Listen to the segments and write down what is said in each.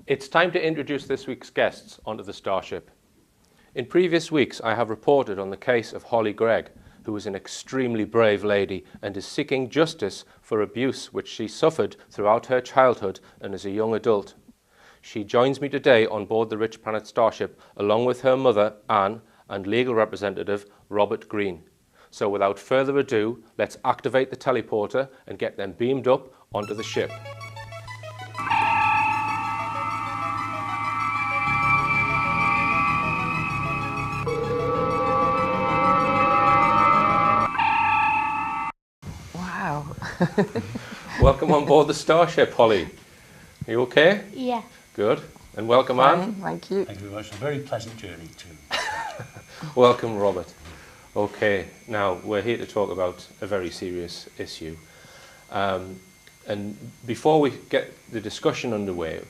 It's time to introduce this week's guests onto the Starship. In previous weeks, I have reported on the case of Hollie Greig, who is an extremely brave lady and is seeking justice for abuse which she suffered throughout her childhood and as a young adult. She joins me today on board the Rich Planet Starship along with her mother, Anne, and legal representative, Robert Green. So without further ado, let's activate the teleporter and get them beamed up onto the ship. Wow. Welcome on board the Starship, Hollie. Are you okay? Yeah. Good. And welcome, Fine, Anne. thank you. Thank you very much. A very pleasant journey too. Welcome, Robert. Okay, now we're here to talk about a very serious issue. And before we get the discussion underway,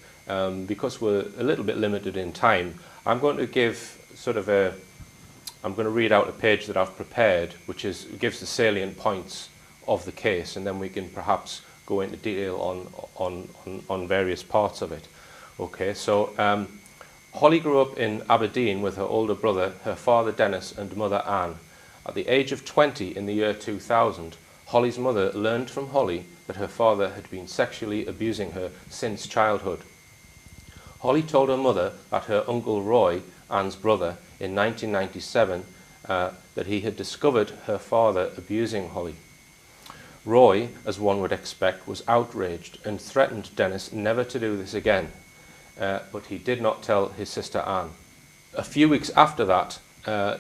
because we're a little bit limited in time, I'm going to give I'm going to read out a page that I've prepared, which gives the salient points of the case, and then we can perhaps go into detail on various parts of it. Okay, so Hollie grew up in Aberdeen with her older brother, her father Dennis and mother Anne. At the age of 20 in the year 2000, Hollie's mother learned from Hollie that her father had been sexually abusing her since childhood. Hollie told her mother that her uncle Roy, Anne's brother, in 1997 that he had discovered her father abusing Hollie. Roy, as one would expect, was outraged and threatened Dennis never to do this again, but he did not tell his sister Anne. A few weeks after that,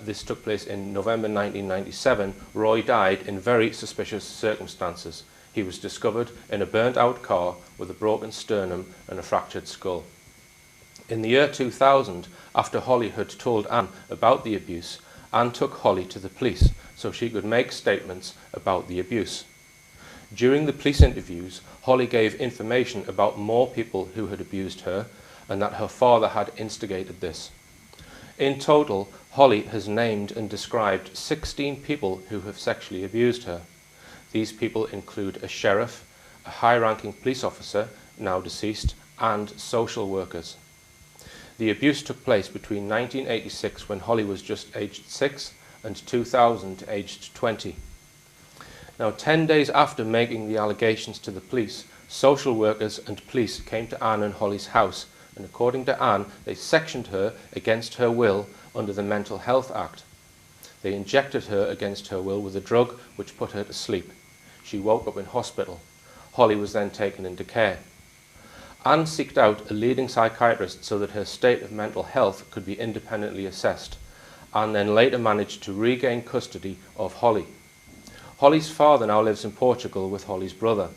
this took place in November 1997, Roy died in very suspicious circumstances. He was discovered in a burnt-out car with a broken sternum and a fractured skull. In the year 2000, after Hollie had told Anne about the abuse, Anne took Hollie to the police so she could make statements about the abuse. During the police interviews, Hollie gave information about more people who had abused her and that her father had instigated this. In total, Hollie has named and described 16 people who have sexually abused her. These people include a sheriff, a high-ranking police officer, now deceased, and social workers. The abuse took place between 1986, when Hollie was just aged 6, and 2000, aged 20. Now, 10 days after making the allegations to the police, social workers and police came to Anne and Hollie's house, and according to Anne, they sectioned her against her will under the Mental Health Act. They injected her against her will with a drug which put her to sleep. She woke up in hospital. Hollie was then taken into care. Anne sought out a leading psychiatrist so that her state of mental health could be independently assessed, and then later managed to regain custody of Hollie. Hollie's father now lives in Portugal with Hollie's brother.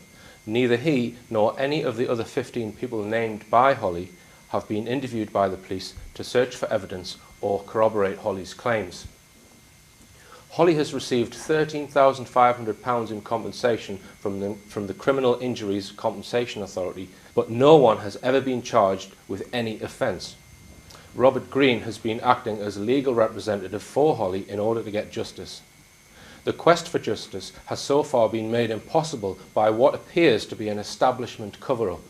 Neither he nor any of the other 15 people named by Hollie have been interviewed by the police to search for evidence or corroborate Hollie's claims. Hollie has received £13,500 in compensation from the Criminal Injuries Compensation Authority, but no one has ever been charged with any offence. Robert Green has been acting as legal representative for Hollie in order to get justice. The quest for justice has so far been made impossible by what appears to be an establishment cover-up.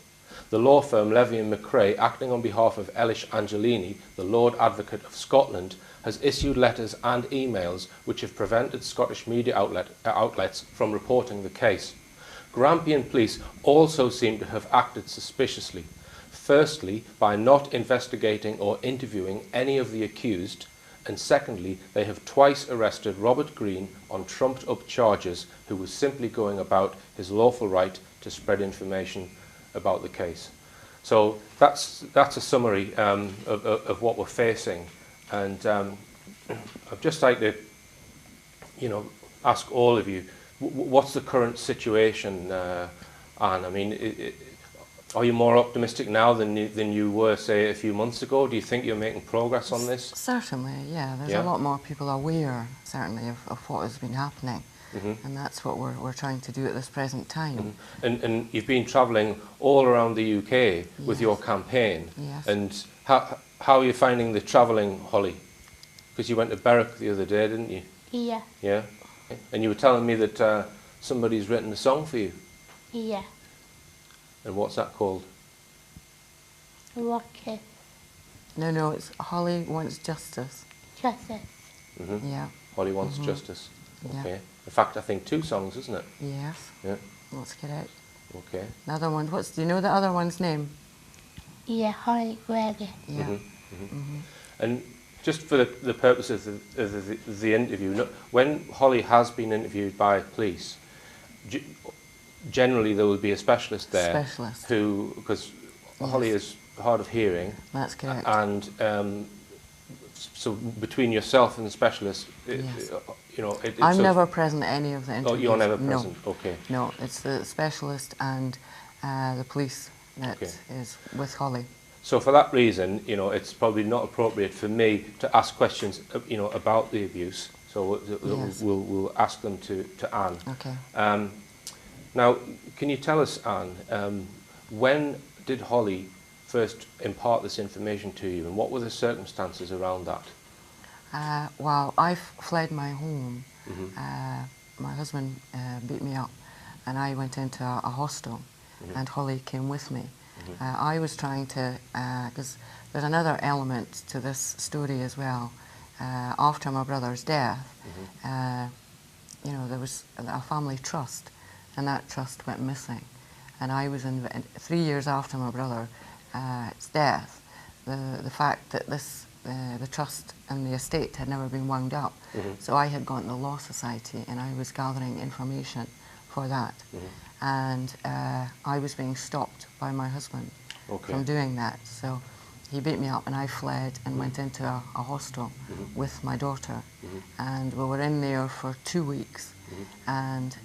The law firm Levy and McRae, acting on behalf of Elish Angelini, the Lord Advocate of Scotland, has issued letters and emails which have prevented Scottish media outlets from reporting the case. Grampian police also seem to have acted suspiciously. Firstly, by not investigating or interviewing any of the accused, and secondly, they have twice arrested Robert Green on trumped-up charges, who was simply going about his lawful right to spread information about the case. So that's a summary of what we're facing, and I'd just like to, ask all of you, what's the current situation, Anne? I mean, are you more optimistic now than you were, say, a few months ago? Do you think you're making progress on this? Certainly, yeah. There's a lot more people aware, certainly, of what has been happening. Mm-hmm. And that's what we're trying to do at this present time. Mm-hmm. And you've been travelling all around the UK with your campaign. Yes. And how are you finding the travelling, Hollie? Because you went to Berwick the other day, didn't you? Yeah. Yeah? And you were telling me that somebody's written a song for you. Yeah. And what's that called? Rocket. No, it's Hollie wants justice. Justice. Yeah. Hollie wants justice. Yeah. Okay. In fact, I think 2 songs, isn't it? Yes. Yeah. That's correct. Okay. Another one. Do you know the other one's name? Yeah, Hollie, greig. Yeah. And just for the purpose of the interview, when Hollie has been interviewed by police, generally there will be a specialist there. Specialist. Who, because Hollie is hard of hearing. That's correct. And so between yourself and the specialist, Yes. you know, I'm never present at any of the interviews. Oh, you're never present. No. Okay. No, it's the specialist and the police that is with Hollie. So for that reason, you know, it's probably not appropriate for me to ask questions, you know, about the abuse. So we'll ask them to Anne. Okay. Now, can you tell us, Anne, when did Hollie first impart this information to you, and what were the circumstances around that? Well, I fled my home. My husband beat me up, and I went into a hostel, and Hollie came with me. I was trying to, because there's another element to this story as well. After my brother's death, you know, there was a family trust, and that trust went missing. And I was 3 years after my brother's death, the fact that the trust and the estate had never been wound up. So I had gone to the Law Society, and I was gathering information for that. And I was being stopped by my husband from doing that. So he beat me up, and I fled and went into a hostel with my daughter. And we were in there for 2 weeks. And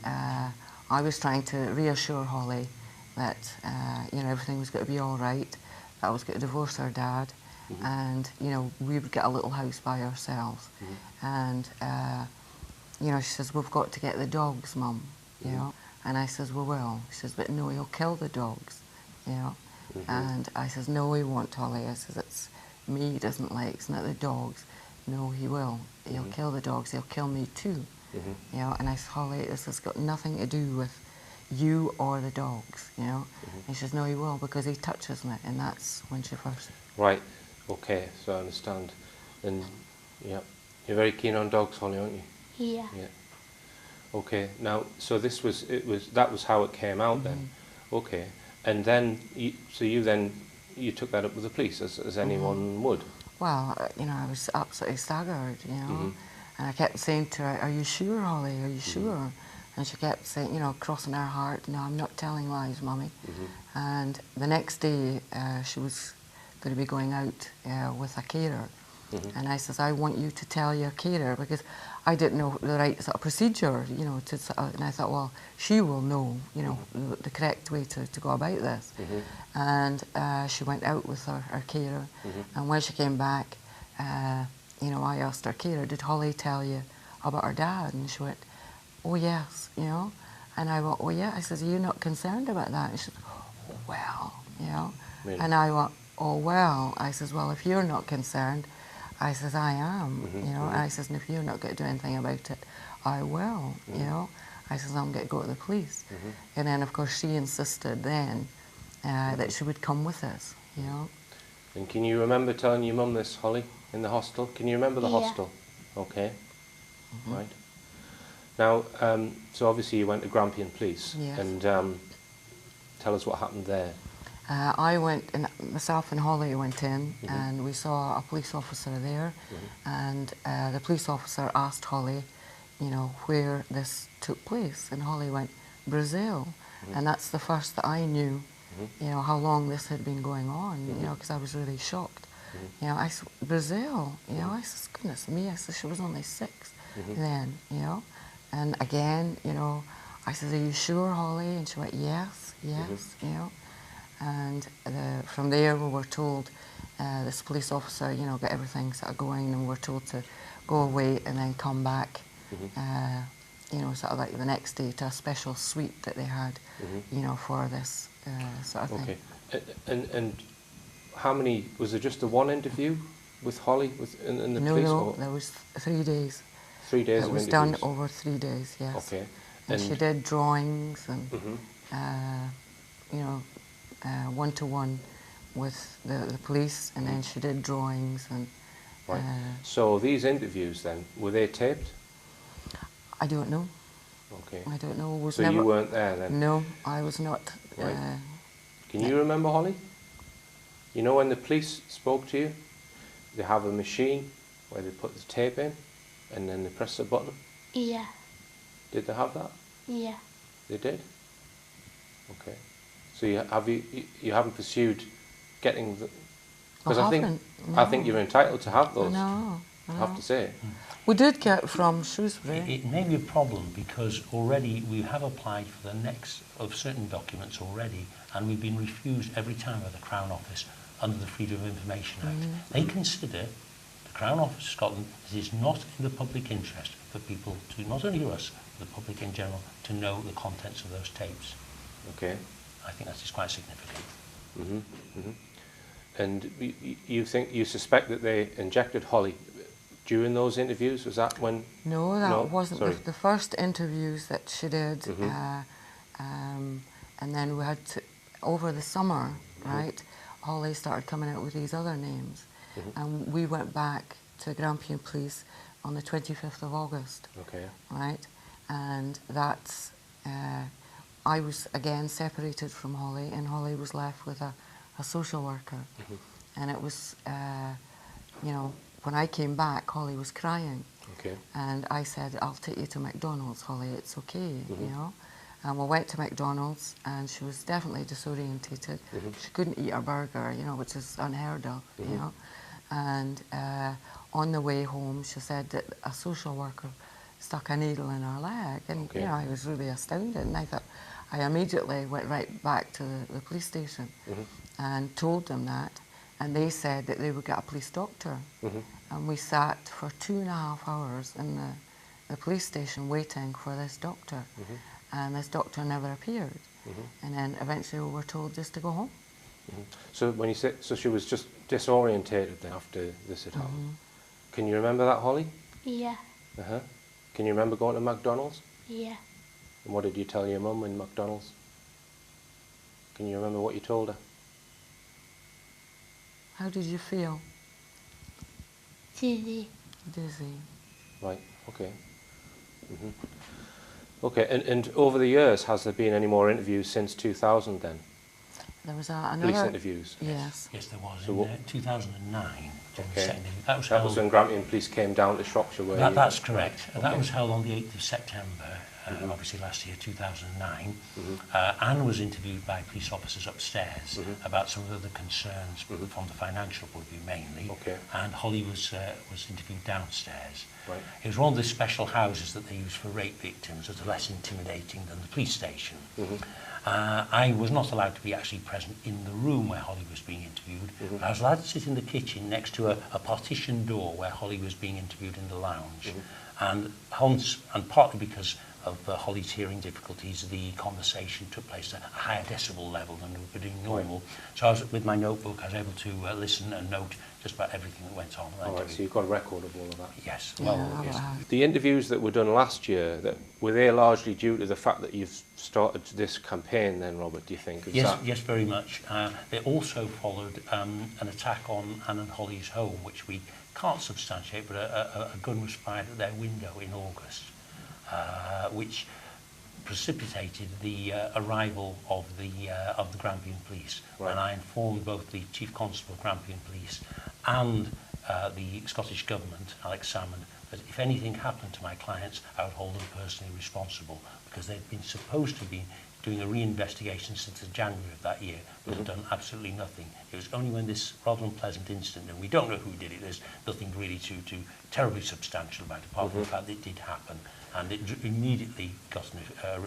I was trying to reassure Hollie that you know, everything was going to be all right, that I was going to divorce her dad, and you know, we would get a little house by ourselves. And you know, she says, "We've got to get the dogs, Mum," you know. And I says, "We will." She says, "But no, he'll kill the dogs," you know. And I says, "No, he won't, Hollie." I says, "It's me he doesn't like, it's not the dogs." "No, he will. He'll kill the dogs. He'll kill me too." You know. And I said, "Hollie, this has got nothing to do with you or the dogs," you know. And she says, "No, he will, because he touches me." And that's when she first... Right. Okay, so I understand. And yeah, you're very keen on dogs, Hollie, aren't you? Yeah. Yeah. Okay. Now, so that was how it came out then. Okay. And then you took that up with the police, as anyone would. Well, you know, I was absolutely staggered, you know. And I kept saying to her, "Are you sure, Hollie? Are you sure?" And she kept saying, you know, crossing her heart, "No, I'm not telling lies, Mummy." And the next day, she was going to be going out with a carer. And I says, "I want you to tell your carer," because I didn't know the right sort of procedure, you know, and I thought, well, she will know, you know, the correct way to go about this. And she went out with her carer, and when she came back, you know, I asked her carer, "Did Hollie tell you about her dad?" And she went, "Oh yes," you know. And I went, "Oh yeah." I says, "Are you not concerned about that?" And she said, "Oh well," you know. Really? And I went, "Oh well." I says, "Well, if you're not concerned," I says, "I am," you know. And I says, "And if you're not going to do anything about it, I will," you know. I says, "I'm going to go to the police." And then, of course, she insisted then that she would come with us, you know. And can you remember telling your mum this, Hollie, in the hostel? Can you remember the hostel? Okay. Right. Now, so obviously you went to Grampian Police. Yes. And tell us what happened there. I went, and myself and Hollie went in, and we saw a police officer there, and the police officer asked Hollie, you know, where this took place, and Hollie went, "Brazil," and that's the first that I knew, you know, how long this had been going on, you know, because I was really shocked. You know, I said, "Brazil," you know. I said, "Goodness me," I said, "she was only 6 then," you know. And again, you know, I said, "Are you sure, Hollie?" And she went, "Yes, yes," you know. And from there we were told, this police officer, you know, got everything sort of going, and we were told to go away and then come back, you know, sort of like the next day to a special suite that they had, you know, for this sort of thing. Okay. And how many, was there just the one interview with Hollie in the police? No, there was 3 days. 3 days of interviews? It was done over 3 days, yes. Okay. And she did drawings and, you know, one-to-one with the police, and then she did drawings and. Right. So these interviews then, were they taped? I don't know. Okay. I don't know. Was So never, you weren't there then? No, I was not. Right. Can you remember, Holly? You know when the police spoke to you, they have a machine where they put the tape in and then they press the button? Yeah. Did they have that? Yeah. They did? Okay. So you haven't pursued getting the... Because I think you're entitled to have those. No. I have to say. We did get from Shrewsbury. It may be a problem because already we have applied for the next of certain documents already, and we've been refused every time by the Crown Office under the Freedom of Information Act. They consider, the Crown Office of Scotland, it is not in the public interest for people to, not only us, but the public in general, to know the contents of those tapes. Okay. I think that is quite significant. And you suspect that they injected Hollie during those interviews? Was that when? No, that wasn't the first interviews that she did. And then we had to, over the summer, right, Hollie started coming out with these other names. And we went back to Grampian Police on the 25th of August. Okay. Right? And that's, I was again separated from Hollie, and Hollie was left with a social worker. And it was, you know, when I came back, Hollie was crying. Okay. And I said, I'll take you to McDonald's, Hollie, it's okay, you know. And we went to McDonald's, and she was definitely disorientated. She couldn't eat her burger, you know, which is unheard of, you know. And on the way home, she said that a social worker stuck a needle in her leg. And, you know, I was really astounded. And I thought, I immediately went right back to the police station and told them that. And they said that they would get a police doctor. And we sat for 2.5 hours in the police station waiting for this doctor. And this doctor never appeared. And then eventually we were told just to go home. So when you say, so she was just disorientated then after this had happened. Can you remember that, Hollie? Yeah. Can you remember going to McDonald's? Yeah. And what did you tell your mum in McDonald's? Can you remember what you told her? How did you feel? Dizzy. Dizzy. Right, okay. Okay, and over the years, has there been any more interviews since 2000 then? There was another... Police interviews? Yes. Yes, there was. So In 2009, Okay. that was when Grampian Police came down to Shropshire. Where that's correct. Okay. That was held on the 8th of September, obviously last year, 2009. Anne was interviewed by police officers upstairs about some of the concerns from the financial point of view mainly. Okay. And Hollie was interviewed downstairs. Right. It was one of the special houses that they use for rape victims that are less intimidating than the police station. I was not allowed to be actually present in the room where Hollie was being interviewed, but I was allowed to sit in the kitchen next to a partition door where Hollie was being interviewed in the lounge. And partly because of Hollie's hearing difficulties, the conversation took place at a higher decibel level than we were doing normal. So I was, with my notebook, I was able to listen and note just about everything that went on. All right, so you've got a record of all of that? Yes. Yeah, Yes. The interviews that were done last year, were they largely due to the fact that you've started this campaign then, Robert, do you think? Yes, very much. They also followed an attack on Anne and Hollie's home, which we can't substantiate, but a gun was fired at their window in August, which precipitated the arrival of the Grampian Police. Right. And I informed both the Chief Constable of Grampian Police and the Scottish Government, Alex Salmond, that if anything happened to my clients, I would hold them personally responsible, because they'd been supposed to be doing a reinvestigation since January of that year, but had done absolutely nothing. It was only when this rather unpleasant incident, and we don't know who did it, there's nothing really too terribly substantial about it, apart from the fact that it did happen, and it immediately got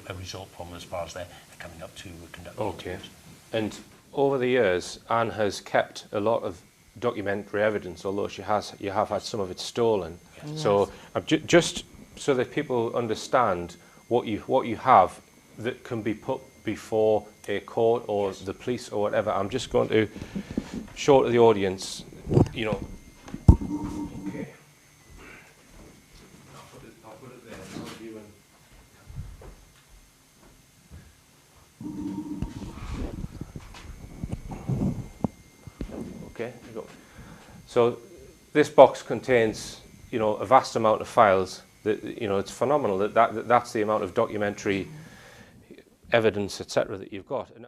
a result from as far as they're coming up to conduct interviews. And over the years, Anne has kept a lot of documentary evidence, although you have had some of it stolen. Yes. So just so that people understand what you have that can be put before a court or the police or whatever, I'm just going to show to the audience, you know. Okay. I'll put it there. So you Okay. So this box contains, you know, a vast amount of files. That, you know, it's phenomenal that's the amount of documentary evidence, etc., that you've got. And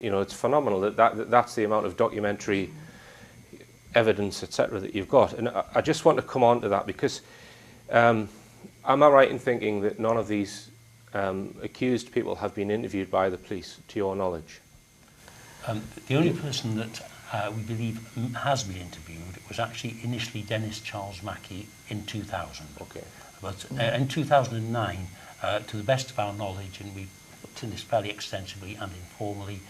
you know, it's phenomenal that's the amount of documentary evidence, etc., that you've got. And I just want to come on to that because am I right in thinking that none of these accused people have been interviewed by the police, to your knowledge? The only person that we believe has been interviewed was actually initially Dennis Charles Mackey in 2000. Okay. But in 2009, to the best of our knowledge, and we've looked in this fairly extensively and informally,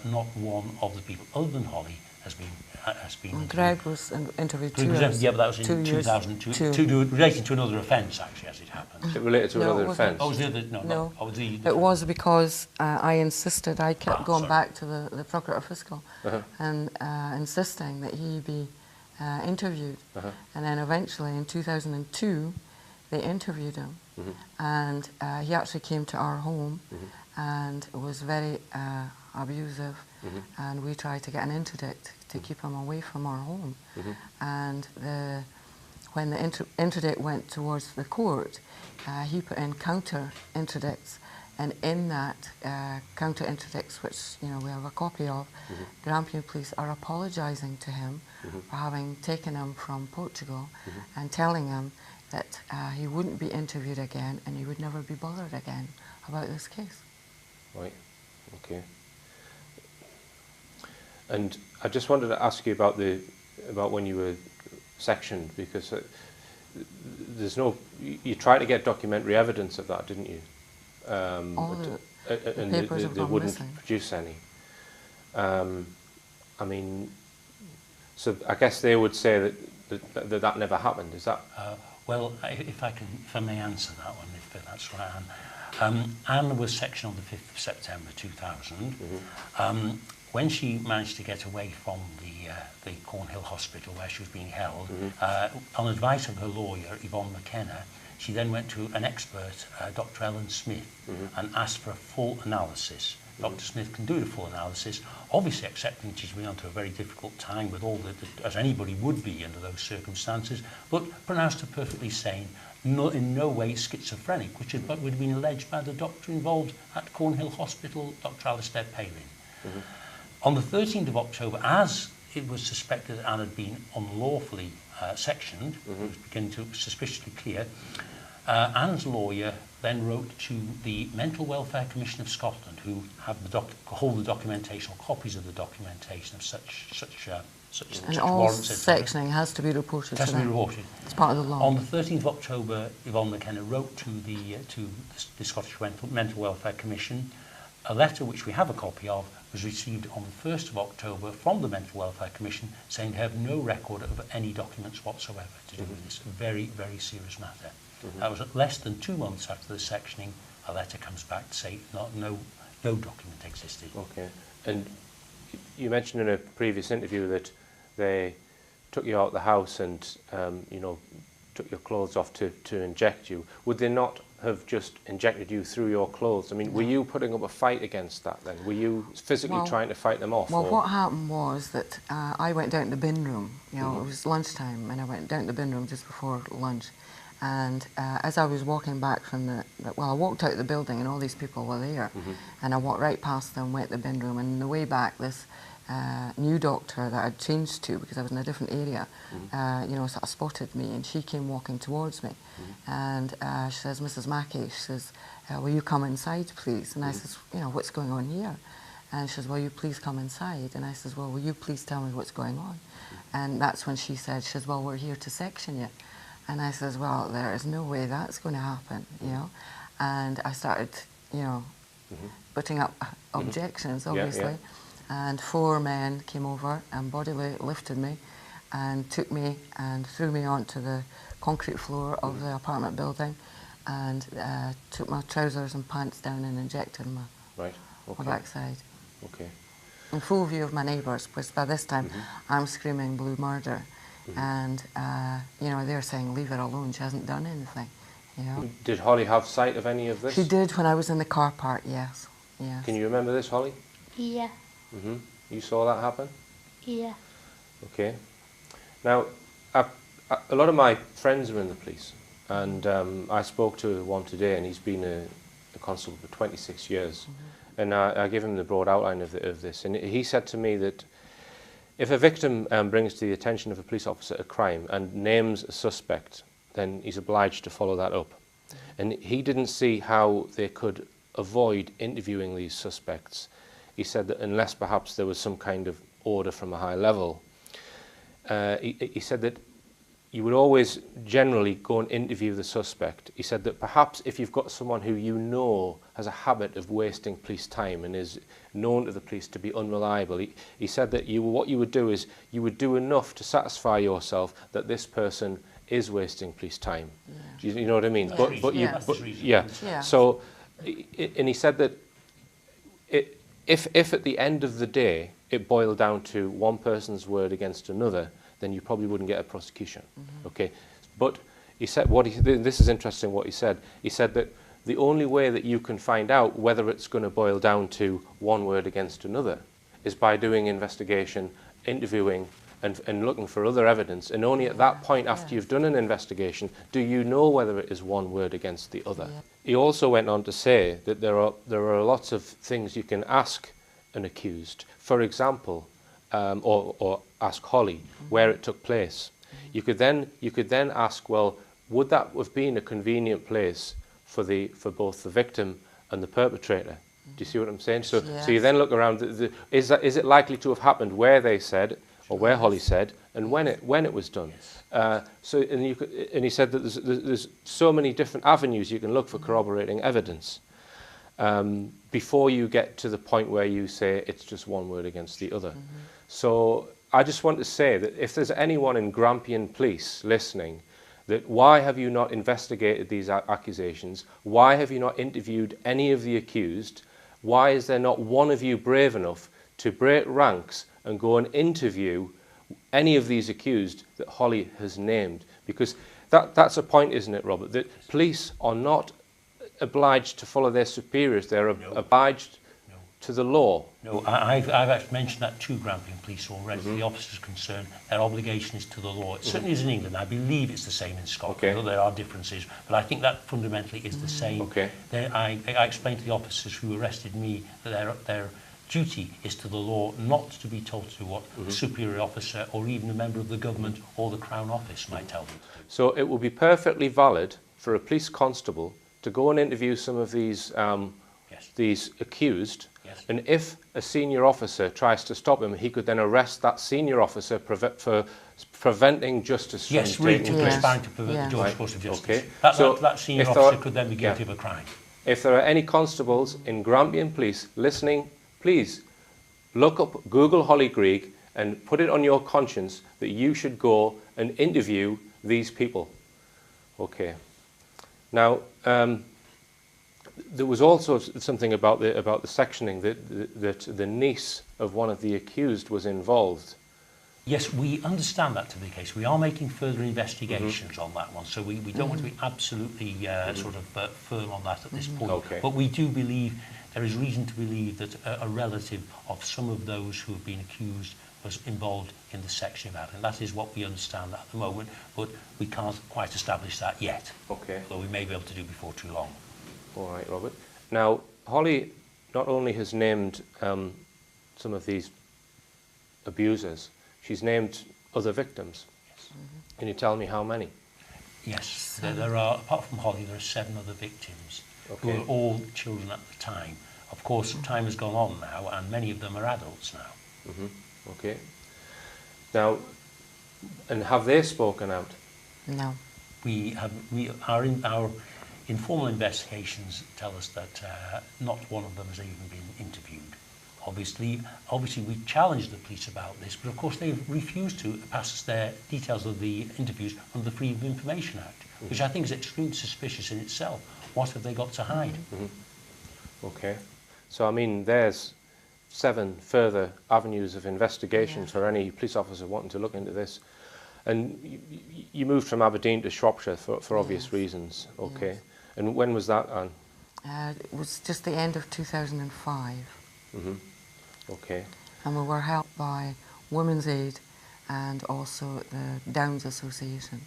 not one of the people other than Hollie has been interviewed. Greig was interviewed Greig was yeah, but that was in 2002, relating to another offence, actually, as it happened. It related to another offence? Oh, was the other? No. Oh, it was because I insisted, I kept going back to the Procurator Fiscal and insisting that he be interviewed. And then eventually in 2002, they interviewed him. And he actually came to our home and was very abusive. And we tried to get an interdict to keep him away from our home. And when the interdict went towards the court, he put in counter interdicts, and in that counter interdicts, which we have a copy of, Grampian Police are apologising to him for having taken him from Portugal and telling him that he wouldn't be interviewed again and he would never be bothered again about this case. Right. Okay. And I just wanted to ask you about when you were sectioned, because there's no, you tried to get documentary evidence of that, didn't you? All the and papers they have wouldn't missing. produce any. I mean, so I guess they would say that never happened. Is that? Well, if I may answer that one, if that's right, Anne. Anne was sectioned on the 5th of September 2000. When she managed to get away from the Cornhill Hospital where she was being held, on advice of her lawyer, Yvonne McKenna, she then went to an expert, Dr. Ellen Smith, and asked for a full analysis. Dr. Smith can do the full analysis, obviously accepting she's been onto a very difficult time with all as anybody would be under those circumstances, but pronounced her perfectly sane, in no way schizophrenic, which is what would have been alleged by the doctor involved at Cornhill Hospital, Dr. Alistair Palin. On the 13th of October, as it was suspected that Anne had been unlawfully sectioned, it was beginning to suspiciously clear, Anne's lawyer then wrote to the Mental Welfare Commission of Scotland, who have hold the documentation, or copies of the documentation of such and all warrants. sectioning has to be reported to them. It's part of the law. On the 13th of October, Yvonne McKenna wrote to the Scottish Mental Welfare Commission. A letter which we have a copy of was received on the 1st of October from the Mental Welfare Commission, saying they have no record of any documents whatsoever to do with this very, very serious matter. That was less than 2 months after the sectioning. A letter comes back to say no document existed. Okay. And you mentioned in a previous interview that they took you out of the house and took your clothes off to inject you. Would they not have just injected you through your clothes? I mean, were you putting up a fight against that then? Were you physically trying to fight them off? Well, what happened was that I went down to the bin room. It was lunchtime, and I went down to the bin room just before lunch. And as I was walking back from I walked out of the building and all these people were there. And I walked right past them, went to the bin room, and on the way back, this new doctor that I'd changed to, because I was in a different area, sort of spotted me, and she came walking towards me. And she says, "Mrs. Mackey," she says, "will you come inside, please?" And I says, "What's going on here?" And she says, "Will you please come inside?" And I says, "Well, will you please tell me what's going on?" And that's when she says, "Well, we're here to section you." And I says, "Well, there is no way that's going to happen, And I started, putting up objections, obviously. And 4 men came over and bodily lifted me and took me and threw me onto the concrete floor of the apartment building and took my trousers and pants down and injected my backside. Okay. In full view of my neighbours, because by this time I'm screaming blue murder. And, they're saying, "Leave her alone, she hasn't done anything." Yeah. Did Hollie have sight of any of this? She did when I was in the car park, yes. Yes. Can you remember this, Hollie? Yeah. You saw that happen? Yeah. Okay. Now, a lot of my friends are in the police, and I spoke to one today, and he's been a constable for 26 years. And I gave him the broad outline of this, and he said to me that if a victim brings to the attention of a police officer a crime and names a suspect, then he's obliged to follow that up. And he didn't see how they could avoid interviewing these suspects. He said that unless perhaps there was some kind of order from a high level, he said that you would always generally go and interview the suspect. He said that perhaps if you've got someone who you know has a habit of wasting police time and is known to the police to be unreliable, he said that what you would do is you would do enough to satisfy yourself that this person is wasting police time. Yeah. You know what I mean? Yeah. Yeah. So, and he said that if at the end of the day it boiled down to one person's word against another, then you probably wouldn't get a prosecution. Okay, but he said this is interesting what he said. He said that the only way that you can find out whether it's going to boil down to one word against another is by doing investigation, interviewing, and looking for other evidence. And only at that point, after you've done an investigation, do you know whether it is one word against the other. Yeah. He also went on to say that there are lots of things you can ask an accused. For example, or ask Hollie where it took place. You could then ask, well, would that have been a convenient place for both the victim and the perpetrator? Do you see what I'm saying? So you then look around. Is it likely to have happened where they said, or where Hollie said, and when it was done? And he said that there's so many different avenues you can look for corroborating evidence before you get to the point where you say it's just one word against the other. So I just want to say that if there's anyone in Grampian Police listening, that why have you not investigated these accusations? Why have you not interviewed any of the accused? Why is there not one of you brave enough to break ranks and go and interview any of these accused that Hollie has named? Because that's a point, isn't it, Robert? That police are not obliged to follow their superiors. They're obliged to the law. No, I've actually mentioned that to Grampian Police already. The officers concerned, their obligation is to the law. It certainly is in England. I believe it's the same in Scotland, though there are differences. But I think that fundamentally is the same. Okay. I explained to the officers who arrested me that their duty is to the law, not to be told to what a superior officer or even a member of the government or the Crown Office might tell them to do. So it will be perfectly valid for a police constable to go and interview some of these accused, and if a senior officer tries to stop him, he could then arrest that senior officer for preventing justice from taking place. Conspiring to prevent the just course of justice. Okay. That senior officer could then be guilty of a crime. If there are any constables in Grampian Police listening, please look up, Google Hollie Greig and put it on your conscience that you should go and interview these people. Okay. Now, there was also something about the sectioning that the niece of one of the accused was involved. Yes, we understand that to be the case. We are making further investigations on that one, so we don't want to be absolutely firm on that at this point. Okay. But we do believe, there is reason to believe that a relative of some of those who have been accused was involved in the sectioning of that, and that is what we understand at the moment, but we can't quite establish that yet. Okay. Although we may be able to do before too long. All right, Robert. Now, Hollie not only has named some of these abusers, she's named other victims. Yes. Can you tell me how many? Yes, there are, apart from Hollie, there are 7 other victims who are all children at the time. Of course, time has gone on now, and many of them are adults now. Okay. Now, and have they spoken out? No. Our informal investigations tell us that not one of them has even been interviewed. Obviously we challenged the police about this, but of course they've refused to pass us their details of the interviews under the Freedom of Information Act, which I think is extremely suspicious in itself. What have they got to hide? Okay. So, I mean, there's 7 further avenues of investigation for any police officer wanting to look into this. And you moved from Aberdeen to Shropshire for obvious Yes. reasons. Okay. Yes. And when was that, Anne? It was just the end of 2005, Okay. and we were helped by Women's Aid and also the Downs Association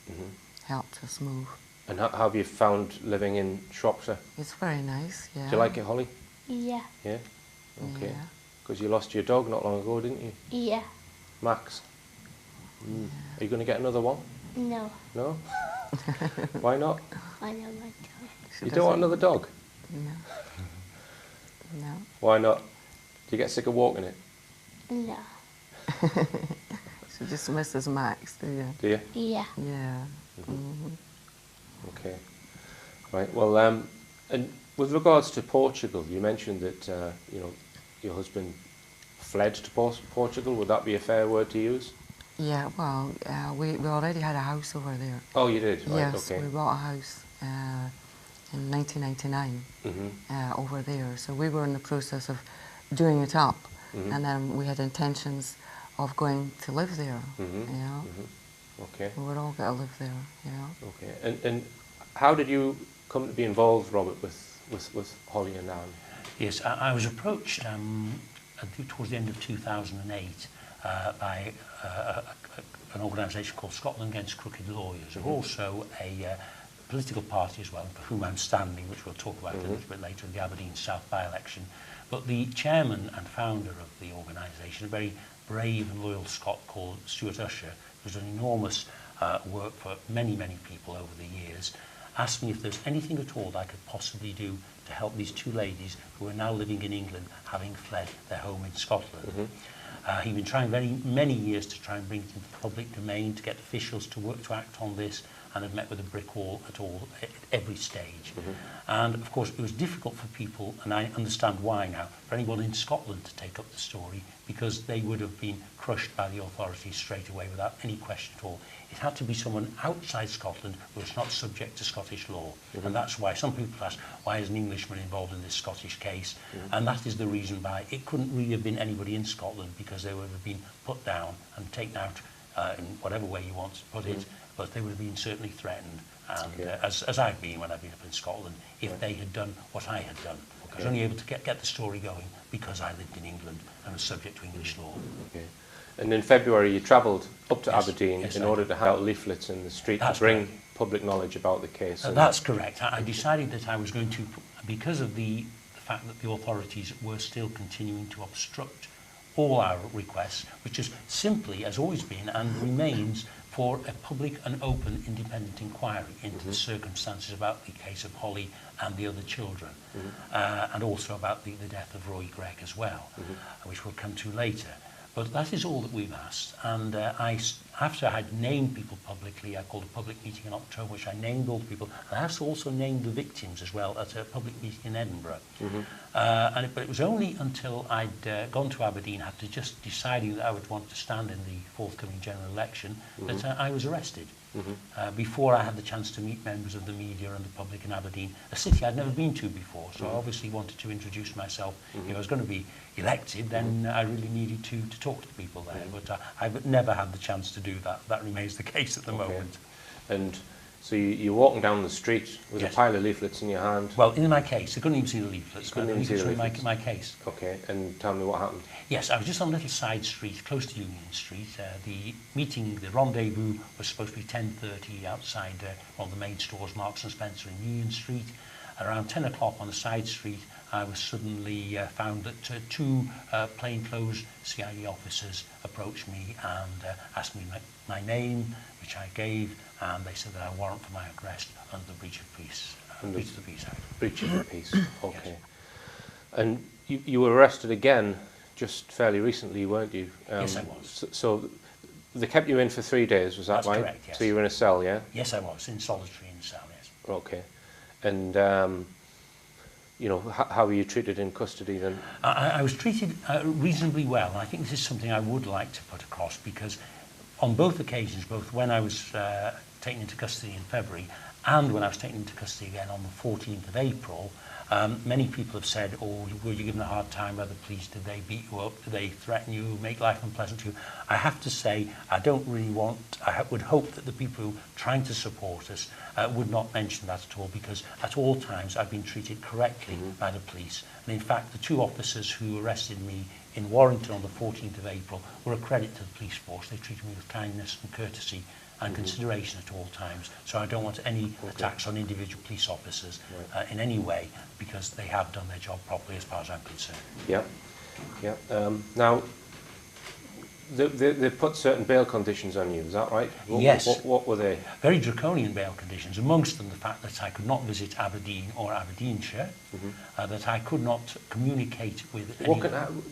helped us move. And how have you found living in Shropshire? It's very nice, yeah. Do you like it, Holly? Yeah. Yeah? Okay. Yeah. Because you lost your dog not long ago, didn't you? Yeah. Max? Are you going to get another one? No. No? Why not? I don't like to. She You don't want doesn't- another dog? No. No. Why not? Do you get sick of walking it? No. She just misses Max, do you? Do you? Yeah. Yeah. Okay. Right. Well, and with regards to Portugal, you mentioned that your husband fled to Portugal. Would that be a fair word to use? Yeah, well, we already had a house over there. Oh, you did. Right. Yes, Okay. we bought a house in 1999 over there. So we were in the process of doing it up, and then we had intentions of going to live there. You know, Okay. we would all get to live there. You know. Okay. And how did you come to be involved, Robert, with Hollie and Anne? Yes, I was approached I think towards the end of 2008 by an organisation called Scotland Against Crooked Lawyers, who are also a political party as well, for whom I'm standing, which we'll talk about a little bit later in the Aberdeen South by-election. But the chairman and founder of the organisation, a very brave and loyal Scot called Stuart Usher, who's done enormous work for many, many people over the years, asked me if there's anything at all that I could possibly do to help these two ladies who are now living in England, having fled their home in Scotland. He'd been trying many years to try and bring it into the public domain, to get officials to act on this, and had met with a brick wall at every stage. And of course it was difficult for people, and I understand why now, for anyone in Scotland to take up the story, because they would have been crushed by the authorities straight away without any question at all. It had to be someone outside Scotland who was not subject to Scottish law. And that's why some people ask, why is an Englishman involved in this Scottish case? And that is the reason why it couldn't really have been anybody in Scotland, because they would have been put down and taken out in whatever way you want to put it, but they would have been certainly threatened. And as I've been when I've been up in Scotland, if they had done what I had done. I was only able to get the story going because I lived in England and was subject to English law. Okay. And in February, you travelled up to Yes, Aberdeen yes, in I order did. to hand out leaflets in the street That's to bring correct. public knowledge about the case. And That's correct. I decided that I was going to, because of the fact that the authorities were still continuing to obstruct all our requests, which is simply, has always been and remains, for a public and open independent inquiry into the circumstances about the case of Hollie and the other children, and also about the death of Roy Greig as well, which we'll come to later. But that is all that we've asked, and after I had named people publicly, I called a public meeting in October, which I named all the people, and I also named the victims as well at a public meeting in Edinburgh. But it was only until I'd gone to Aberdeen, after just deciding that I would want to stand in the forthcoming general election, that I was arrested. Before I had the chance to meet members of the media and the public in Aberdeen, a city I'd never been to before, so I obviously wanted to introduce myself. If I was going to be elected, then I really needed to talk to the people there, but I've never had the chance to do that. That remains the case at the moment. And so you're walking down the street with Yes. a pile of leaflets in your hand. Well, in my case, I couldn't even see the leaflets. Couldn't even see the were leaflets. my case. Okay, and tell me what happened. Yes, I was just on a little side street close to Union Street. The meeting, the rendezvous, was supposed to be 10:30 outside one of the main stores, Marks and Spencer in Union Street. Around 10 o'clock on the side street, I was suddenly found that two plainclothes CID officers approached me and asked me my name, which I gave, and they said that I had a warrant for my arrest under the breach of peace, breach of the Peace Act. Breach of the peace. Okay. And you were arrested again just fairly recently, weren't you? Yes, I was. So they kept you in for 3 days, was that That's right? correct, yes. So you were in a cell, yeah? Yes, I was, in solitary in the cell, yes. Okay. And you know, how were you treated in custody then? I was treated reasonably well, and I think this is something I would like to put across, because on both occasions, both when I was taken into custody in February And when I was taken into custody again on the 14th of April, many people have said, oh, were you given a hard time by the police? Did they beat you up? Did they threaten you, make life unpleasant to you? I have to say, I don't really want, would hope that the people who are trying to support us would not mention that at all, because at all times I've been treated correctly by the police. And in fact, the 2 officers who arrested me in Warrington on the 14th of April were a credit to the police force. They treated me with kindness and courtesy and consideration at all times. So I don't want any attacks on individual police officers in any way, because they have done their job properly as far as I'm concerned. Yeah, yeah. Now, they put certain bail conditions on you, is that right? Yes. What were they? Very draconian bail conditions, amongst them the fact that I could not visit Aberdeen or Aberdeenshire, that I could not communicate with anyone.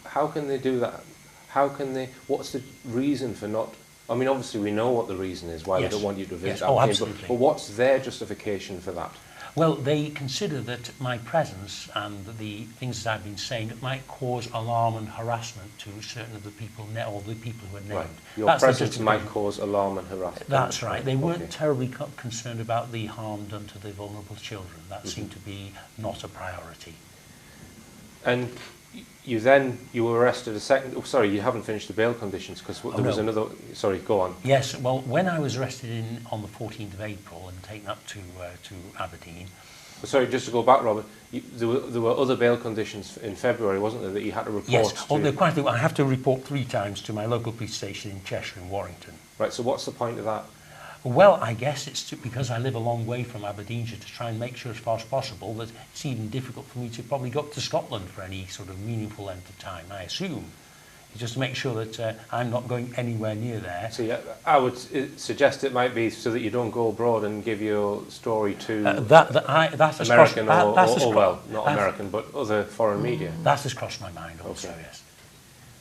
How can they do that? How can they, what's the reason for not, I mean, obviously we know what the reason is why they don't want you to visit Aberdeen, absolutely. but what's their justification for that? Well, they consider that my presence and the things that I've been saying might cause alarm and harassment to certain of the people, or the people who are named. Right. Your That's presence might cause alarm and harassment. That's right. They weren't terribly concerned about the harm done to the vulnerable children. That seemed to be not a priority. And you were arrested a second. Oh, sorry, you haven't finished the bail conditions, because there was another. Sorry, go on. Yes. Well, when I was arrested on the 14th of April and taken up to Aberdeen. Sorry, just to go back, Robert. There were other bail conditions in February, wasn't there, that you had to report? Yes. Oh, they're quite. I have to report 3 times to my local police station in Cheshire and Warrington. Right. So what's the point of that? Well, I guess it's because I live a long way from Aberdeenshire, to try and make sure as far as possible that it's even difficult for me to probably go up to Scotland for any sort of meaningful length of time, I assume. It's just to make sure that I'm not going anywhere near there. So yeah, I would suggest it might be so that you don't go abroad and give your story to American well, not American, but other foreign media. That has crossed my mind also, yes.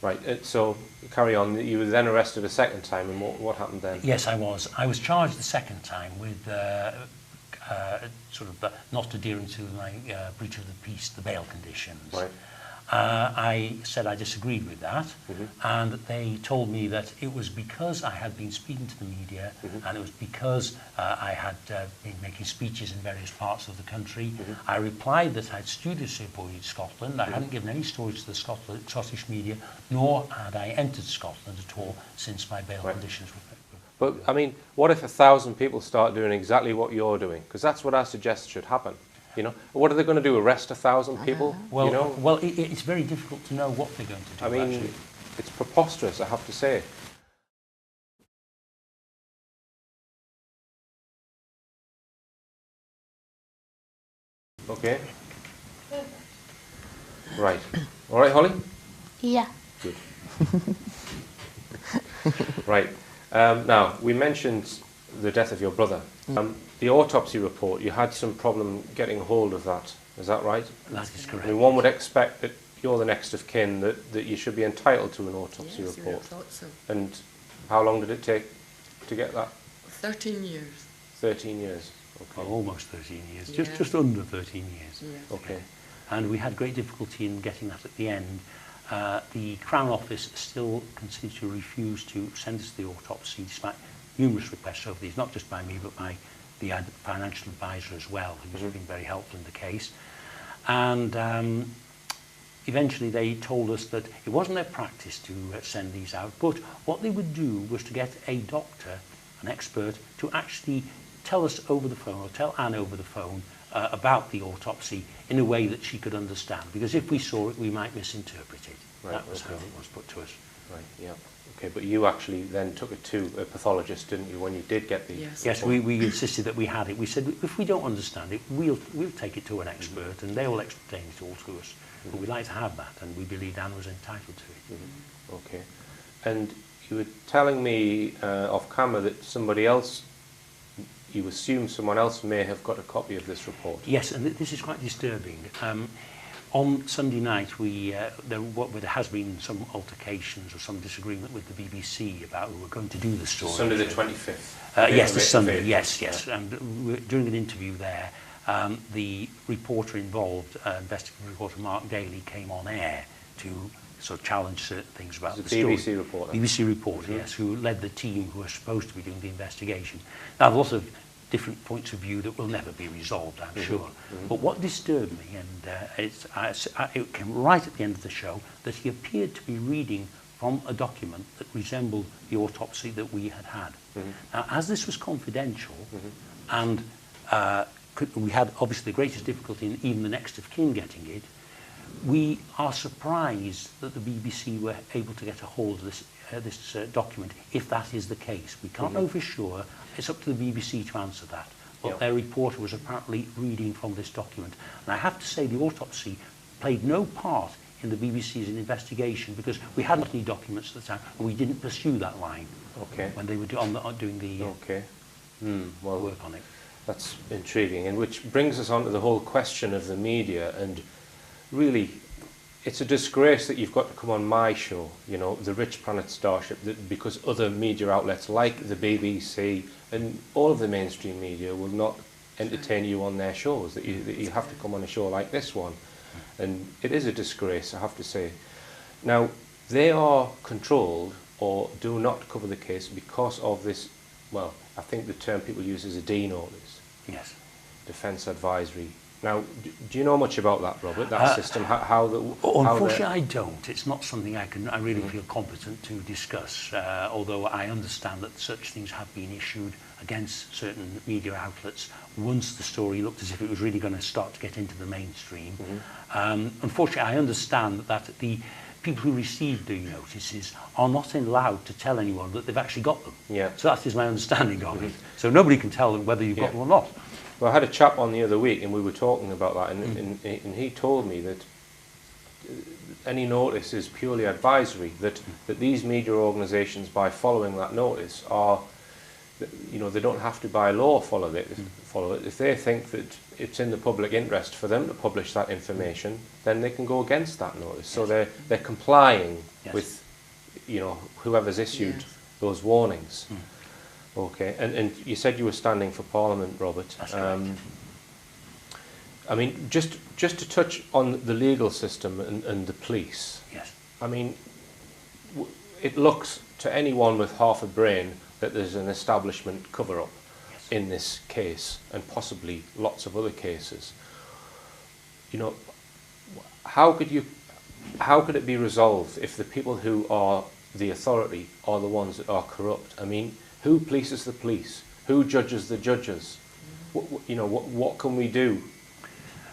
Right, so carry on. You were then arrested a second time, and what happened then? Yes, I was. I was charged the second time with not adhering to my breach of the peace, the bail conditions. Right. I said I disagreed with that, and they told me that it was because I had been speaking to the media, and it was because I had been making speeches in various parts of the country. I replied that I had studiously avoided Scotland. I hadn't given any stories to the Scottish media, nor had I entered Scotland at all since my bail conditions were. But, I mean, what if 1,000 people start doing exactly what you're doing? Because that's what I suggest should happen. You know, what are they going to do? Arrest 1,000 people? Well, you know? well, it's very difficult to know what they're going to do. I mean, actually. It's preposterous, I have to say. Okay. Right. All right, Hollie? Yeah. Good. Right. Now, we mentioned the death of your brother. The autopsy report, you had some problem getting hold of that. Is that right? That is correct. I mean, one would expect that you're the next of kin, that you should be entitled to an autopsy report. Yes, I thought so. And how long did it take to get that? 13 years. 13 years. Okay. Well, almost 13 years, Yeah. just under 13 years. Yes. Okay. And we had great difficulty in getting that at the end. The Crown Office still continues to refuse to send us the autopsy, despite numerous requests over these, not just by me, but by the financial advisor as well, who's been very helpful in the case. And eventually they told us that it wasn't their practice to send these out, but what they would do was to get a doctor, an expert, to actually tell us over the phone, or tell Anne over the phone, about the autopsy in a way that she could understand, because if we saw it, we might misinterpret it. Right, That was okay. how it was put to us. Right, yeah. Okay, but you actually then took it to a pathologist, didn't you, when you did get the... Yes. Yes, we insisted that we had it. We said, if we don't understand it, we'll take it to an expert, and they will explain it all to us. But we'd like to have that, and we believed Anne was entitled to it. Okay. And you were telling me off camera that somebody else, you assume someone else may have got a copy of this report. Yes, and this is quite disturbing. On Sunday night, there has been some altercations or some disagreement with the BBC about who were going to do the story. Sunday the 25th? Yes, the Sunday, yes. And during an interview there, the reporter involved, investigative reporter Mark Daly, came on air to sort of challenge certain things about the story. BBC reporter? BBC reporter, yes, who led the team who were supposed to be doing the investigation. Now, there are lots of different points of view that will never be resolved, I'm sure. But what disturbed me, and it came right at the end of the show, that he appeared to be reading from a document that resembled the autopsy that we had had. Now, as this was confidential, and we had obviously the greatest difficulty in even the next of kin getting it, we are surprised that the BBC were able to get a hold of this document, if that is the case. We can't know for sure. It's up to the BBC to answer that. But their reporter was apparently reading from this document. And I have to say the autopsy played no part in the BBC's investigation, because we hadn't any documents at the time, and we didn't pursue that line when they were doing the work on it. That's intriguing, and which brings us on to the whole question of the media. And really, it's a disgrace that you've got to come on my show, you know, the Rich Planet Starship, because other media outlets like the BBC and all of the mainstream media will not entertain you on their shows, that you have to come on a show like this one. And it is a disgrace, I have to say. Now, they are controlled or do not cover the case because of this, well, I think the term people use is a D notice. Yes. Defence advisory. Now, do you know much about that, Robert, that system? Unfortunately, I don't. It's not something I really feel competent to discuss, although I understand that such things have been issued against certain media outlets once the story looked as if it was really going to start to get into the mainstream. Unfortunately, I understand that the people who receive the notices are not allowed to tell anyone that they've actually got them. So that is my understanding of it. So nobody can tell them whether you've got them or not. Well, I had a chap on the other week and we were talking about that, and he told me that any notice is purely advisory, that these media organisations, by following that notice, are, you know, they don't have to by law follow it. If they think that it's in the public interest for them to publish that information, then they can go against that notice. So they're complying with, you know, whoever's issued those warnings. Okay, and you said you were standing for Parliament, Robert. That's correct. I mean, just to touch on the legal system and the police. Yes. I mean, it looks to anyone with half a brain that there's an establishment cover-up in this case, and possibly lots of other cases. You know, how could it be resolved if the people who are the authority are the ones that are corrupt? I mean, who polices the police? Who judges the judges? What can we do?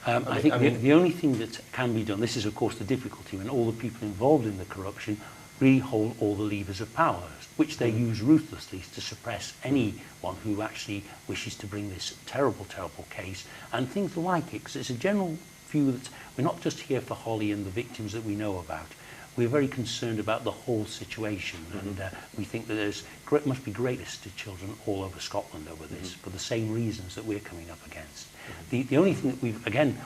I think the only thing that can be done, this is of course the difficulty when all the people involved in the corruption really hold all the levers of power, which they use ruthlessly to suppress anyone who actually wishes to bring this terrible, terrible case and things like it. Because it's a general view that we're not just here for Hollie and the victims that we know about. We're very concerned about the whole situation, and we think that there's must be great risk to children all over Scotland over this, for the same reasons that we're coming up against. The only thing that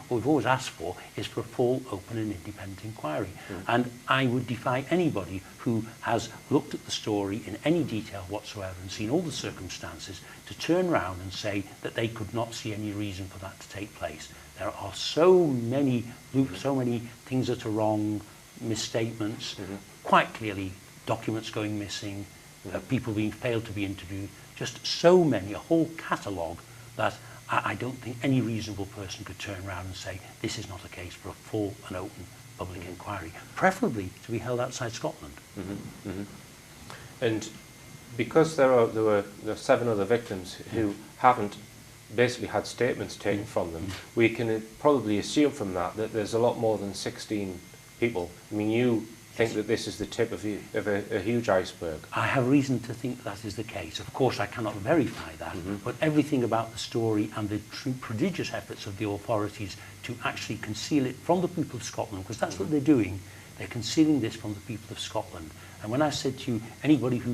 we've always asked for is for a full, open and independent inquiry. And I would defy anybody who has looked at the story in any detail whatsoever and seen all the circumstances to turn around and say that they could not see any reason for that to take place. There are so many things that are wrong, misstatements, quite clearly documents going missing, people being failed to be interviewed, just so many, a whole catalogue that I don't think any reasonable person could turn around and say this is not a case for a full and open public inquiry, preferably to be held outside Scotland. And because there were 7 other victims who haven't basically had statements taken from them, we can probably assume from that there's a lot more than 16 people. I mean, you think that this is the tip of a huge iceberg. I have reason to think that is the case. Of course, I cannot verify that, but everything about the story and the prodigious efforts of the authorities to actually conceal it from the people of Scotland, because that's what they're doing. They're concealing this from the people of Scotland. And when I said to you, anybody who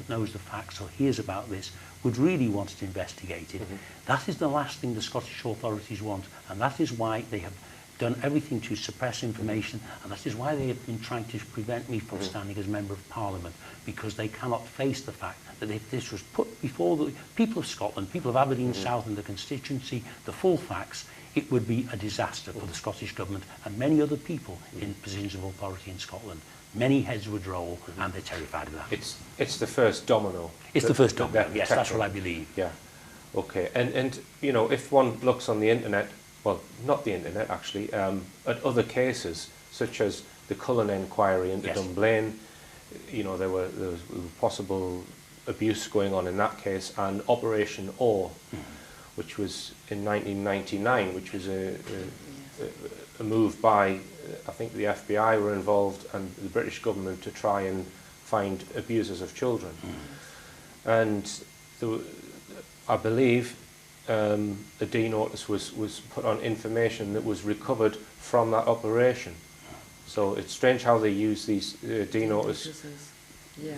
knows the facts or hears about this would really want it investigated, that is the last thing the Scottish authorities want, and that is why they have done everything to suppress information, and that is why they have been trying to prevent me from standing as Member of Parliament, because they cannot face the fact that if this was put before the people of Scotland, people of Aberdeen South and the constituency, the full facts, it would be a disaster for the Scottish Government and many other people in positions of authority in Scotland. Many heads would roll, and they're terrified of that. It's the first domino. It's the first domino, yes, that's what I believe. Yeah. Okay, and you know, if one looks on the internet, well, not the internet actually, at other cases, such as the Cullen inquiry into Yes. Dunblane, you know, there was possible abuse going on in that case, and Operation O, which was in 1999, which was a move by, I think the FBI were involved, and the British government to try and find abusers of children. And I believe a D notice was put on information that was recovered from that operation. So it's strange how they use these D notice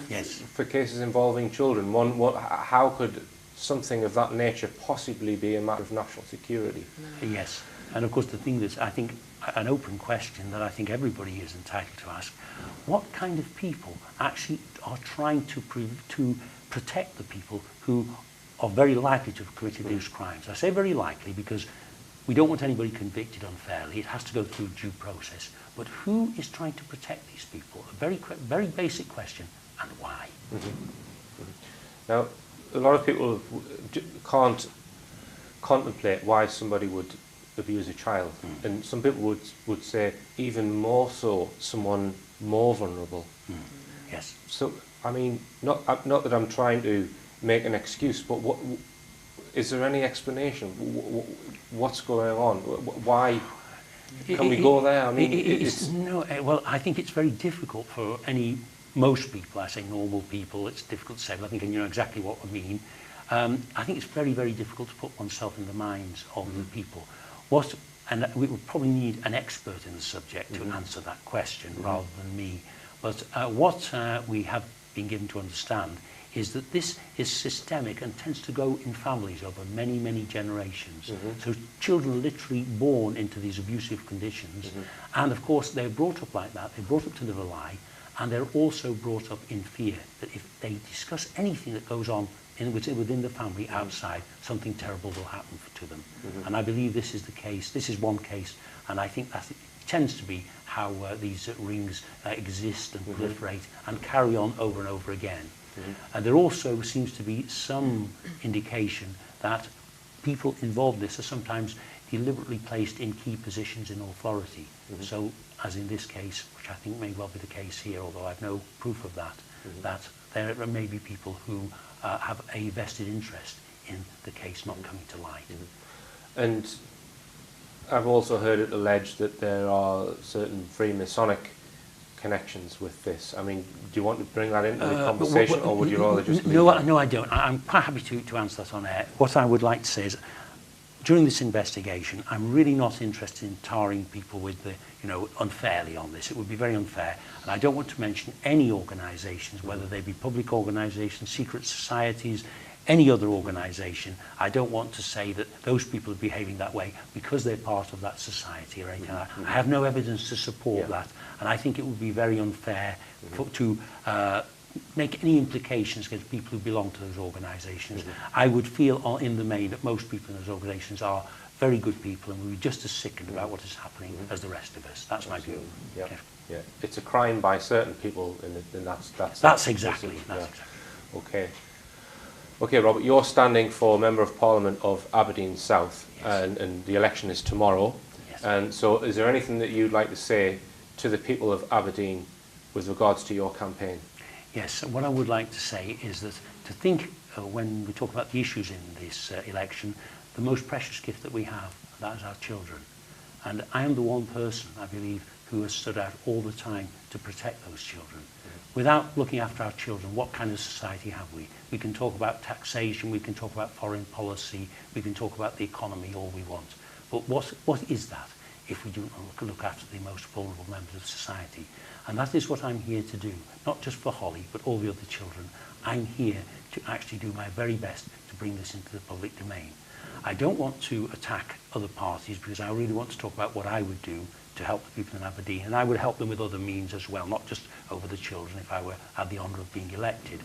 Yes. for cases involving children. How could something of that nature possibly be a matter of national security? Yes, and of course the thing that's, I think, an open question that I think everybody is entitled to ask, what kind of people actually are trying to protect the people who are very likely to have committed these crimes? I say very likely because we don't want anybody convicted unfairly. It has to go through due process. But who is trying to protect these people? A very basic question, and why? Now, a lot of people can't contemplate why somebody would abuse a child, and some people would say even more so someone more vulnerable. Yes. So, I mean, not that I'm trying to make an excuse, but is there any explanation? What's going on? Why? Can we go there? I mean, no. Well, I think it's very difficult for most people. I say normal people. It's difficult to say, but I think you know exactly what I mean. I think it's very, very difficult to put oneself in the minds of the people. And we would probably need an expert in the subject to answer that question rather than me. But what we have been given to understand is that this is systemic and tends to go in families over many, many generations. So children are literally born into these abusive conditions. And of course, they're brought up like that. They're brought up to live a lie. And they're also brought up in fear that if they discuss anything that goes on within the family outside, something terrible will happen to them. And I believe this is the case. This is one case. And I think that tends to be how these rings exist and proliferate and carry on over and over again. And there also seems to be some indication that people involved in this are sometimes deliberately placed in key positions in authority. So, as in this case, which I think may well be the case here, although I've no proof of that, that there may be people who have a vested interest in the case not coming to light. And I've also heard it alleged that there are certain Freemasonic connections with this. I mean, do you want to bring that into the conversation, or would you rather just leave that? No, I don't. I'm quite happy to answer that on air. What I would like to say is, during this investigation, I'm really not interested in tarring people with the, unfairly on this. It would be very unfair. And I don't want to mention any organisations, whether they be public organisations, secret societies, any other organisation. I don't want to say that those people are behaving that way because they're part of that society or anything like that. I have no evidence to support that. And I think it would be very unfair to make any implications against people who belong to those organisations. I would feel in the main that most people in those organisations are very good people and would be just as sickened about what is happening as the rest of us. That's my view. Yeah. It's a crime by certain people, and that's exactly. Okay. Okay, Robert, you're standing for Member of Parliament of Aberdeen South, and the election is tomorrow. Yes. And so is there anything that you'd like to say to the people of Aberdeen with regards to your campaign? Yes, what I would like to say is that to think when we talk about the issues in this election, the most precious gift that we have, that is our children. And I am the one person, I believe, who has stood out all the time to protect those children. Without looking after our children, what kind of society have we? We can talk about taxation, we can talk about foreign policy, we can talk about the economy all we want. But what is that if we don't look after the most vulnerable members of society? And that is what I'm here to do, not just for Hollie, but all the other children. I'm here to actually do my very best to bring this into the public domain. I don't want to attack other parties because I really want to talk about what I would do to help the people in Aberdeen, and I would help them with other means as well, not just over the children if I had the honour of being elected.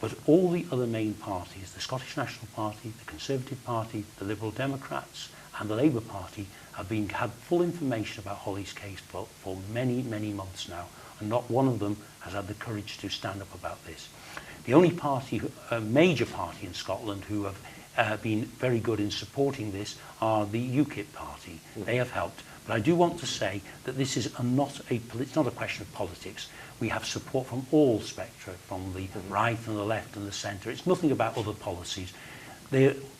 But all the other main parties, the Scottish National Party, the Conservative Party, the Liberal Democrats and the Labour Party have had full information about Hollie's case for many, many months now, and not one of them has had the courage to stand up about this. The only party, a major party in Scotland who have been very good in supporting this are the UKIP party. They have helped. But I do want to say that this is it's not a question of politics. We have support from all spectra, from the right and the left and the centre. It's nothing about other policies.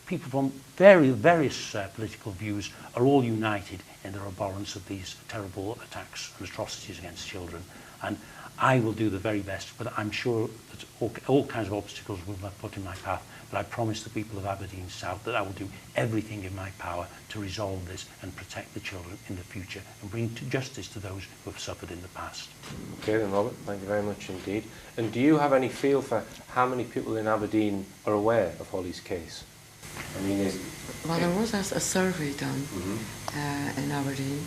People from various political views are all united in their abhorrence of these terrible attacks and atrocities against children. And I will do the very best, but I'm sure that all kinds of obstacles will be put in my path. But I promise the people of Aberdeen South that I will do everything in my power to resolve this and protect the children in the future and bring to justice to those who have suffered in the past. Okay then, Robert, thank you very much indeed. And do you have any feel for how many people in Aberdeen are aware of Hollie's case? I mean, Well, there was a survey done in Aberdeen,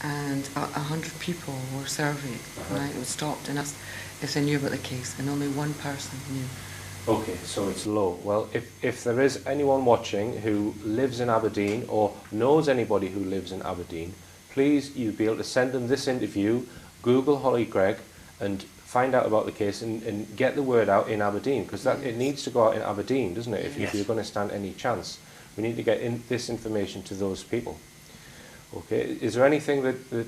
and 100 people were surveyed, right? It was stopped and asked if they knew about the case, and only one person knew. Okay, so it's low. Well, if there is anyone watching who lives in Aberdeen or knows anybody who lives in Aberdeen, please you'd be able to send them this interview, Google Hollie Greig, and find out about the case and get the word out in Aberdeen, because it needs to go out in Aberdeen, doesn't it, if you're going to stand any chance. We need to get this information to those people. Okay, is there anything that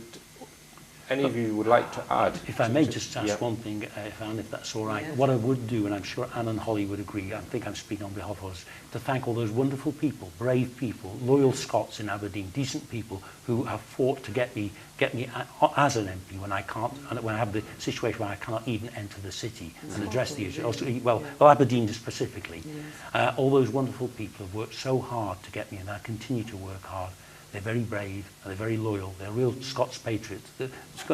any of you would like to add? If I may just ask one thing, Anne, if that's all right. Yes. What I would do, and I'm sure Anne and Hollie would agree, I think I'm speaking on behalf of us, to thank all those wonderful people, brave people, loyal Scots in Aberdeen, decent people who have fought to get me as an MP when I can't, and when I have the situation where I cannot even enter the city and address the issue. Also, well, Aberdeen specifically. Yes. All those wonderful people have worked so hard to get me, and I continue to work hard. They're very brave and they're very loyal. They're real Scots patriots.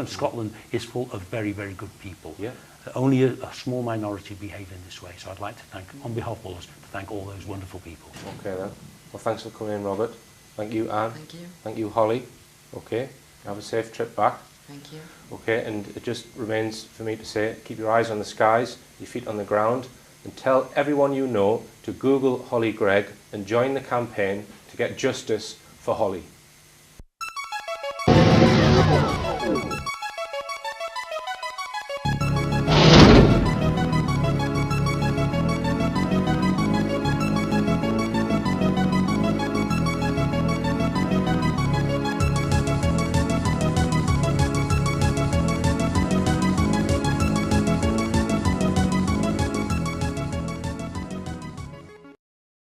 Scotland is full of very, very good people. Yeah. Only a small minority behave in this way. So I'd like to thank, on behalf of all of us, to thank all those wonderful people. Okay then. Well, thanks for coming in, Robert. Thank you, Anne. Thank you. Thank you, Hollie. Okay. Have a safe trip back. Thank you. Okay, and it just remains for me to say, keep your eyes on the skies, your feet on the ground, and tell everyone you know to Google Hollie Greig and join the campaign to get justice for Hollie.